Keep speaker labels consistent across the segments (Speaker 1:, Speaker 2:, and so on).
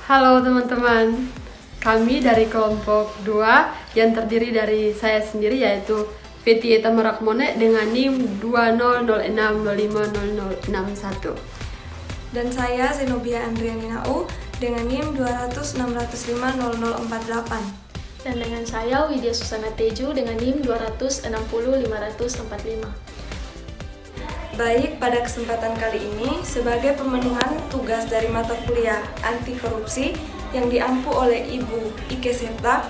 Speaker 1: Halo teman-teman, kami dari kelompok 2 yang terdiri dari saya sendiri yaitu Fiti Eta Merakmone dengan NIM 2006050061.
Speaker 2: Dan saya Zenobia Andrianinau dengan NIM 200605048.
Speaker 3: Dan dengan saya Widya Susana Teju dengan NIM 260-545.
Speaker 2: Baik, pada kesempatan kali ini sebagai pemenuhan tugas dari mata kuliah anti korupsi yang diampu oleh Ibu Ike Seta,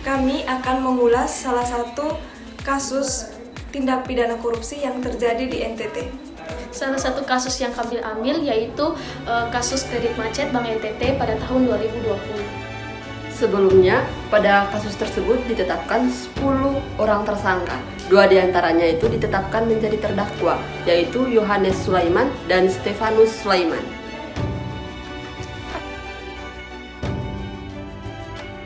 Speaker 2: kami akan mengulas salah satu kasus tindak pidana korupsi yang terjadi di NTT.
Speaker 3: Salah satu kasus yang kami ambil yaitu kasus kredit macet Bank NTT pada tahun 2020.
Speaker 1: Sebelumnya, pada kasus tersebut ditetapkan 10 orang tersangka. 2 diantaranya itu ditetapkan menjadi terdakwa, yaitu Yohanes Sulaiman dan Stefanus Sulaiman.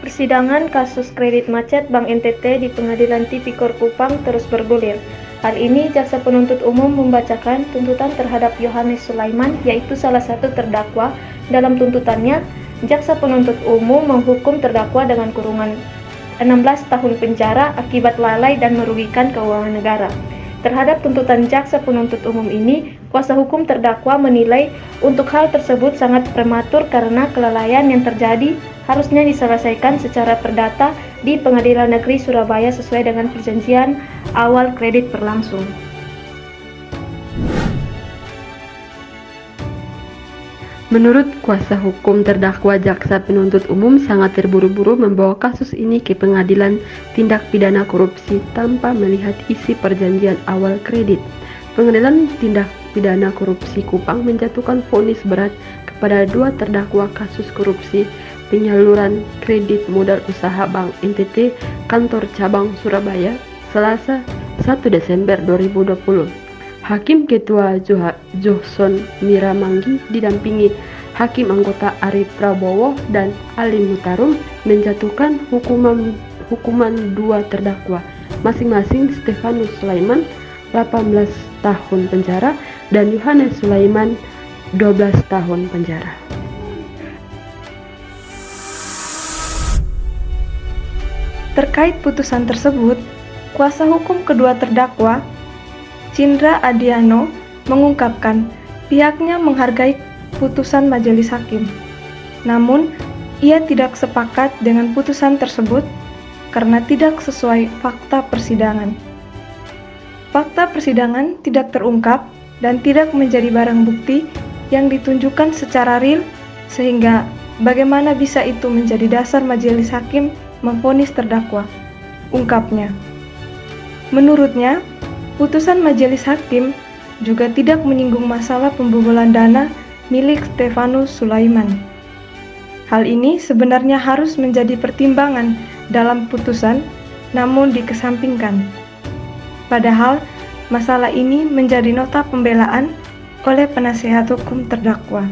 Speaker 4: Persidangan kasus kredit macet Bank NTT di Pengadilan Tipikor Kupang terus bergulir. Hal ini, jaksa penuntut umum membacakan tuntutan terhadap Yohanes Sulaiman, yaitu salah satu terdakwa. Dalam tuntutannya, jaksa penuntut umum menghukum terdakwa dengan kurungan 16 tahun penjara akibat lalai dan merugikan keuangan negara. Terhadap tuntutan jaksa penuntut umum ini, kuasa hukum terdakwa menilai untuk hal tersebut sangat prematur karena kelalaian yang terjadi harusnya diselesaikan secara perdata di Pengadilan Negeri Surabaya sesuai dengan perjanjian awal kredit berlangsung.
Speaker 1: Menurut kuasa hukum terdakwa, jaksa penuntut umum sangat terburu-buru membawa kasus ini ke pengadilan tindak pidana korupsi tanpa melihat isi perjanjian awal kredit. Pengadilan tindak pidana korupsi Kupang menjatuhkan vonis berat kepada 2 terdakwa kasus korupsi penyaluran kredit modal usaha Bank NTT Kantor Cabang Surabaya, Selasa 1 Desember 2020. Hakim Ketua Johnson Miramanggi didampingi Hakim Anggota Ari Prabowo dan Ali Mutarum menjatuhkan hukuman 2 terdakwa, masing-masing Stefanus Sulaiman 18 tahun penjara dan Yohanes Sulaiman 12 tahun penjara.
Speaker 2: Terkait putusan tersebut, kuasa hukum kedua terdakwa, Cindra Adiano, mengungkapkan pihaknya menghargai putusan majelis hakim. Namun, ia tidak sepakat dengan putusan tersebut karena tidak sesuai fakta persidangan. Fakta persidangan tidak terungkap dan tidak menjadi barang bukti yang ditunjukkan secara real, sehingga bagaimana bisa itu menjadi dasar majelis hakim memvonis terdakwa, ungkapnya. Menurutnya, putusan majelis hakim juga tidak menyinggung masalah pembobolan dana milik Stefanus Sulaiman. Hal ini sebenarnya harus menjadi pertimbangan dalam putusan, namun dikesampingkan. Padahal, masalah ini menjadi nota pembelaan oleh penasehat hukum terdakwa.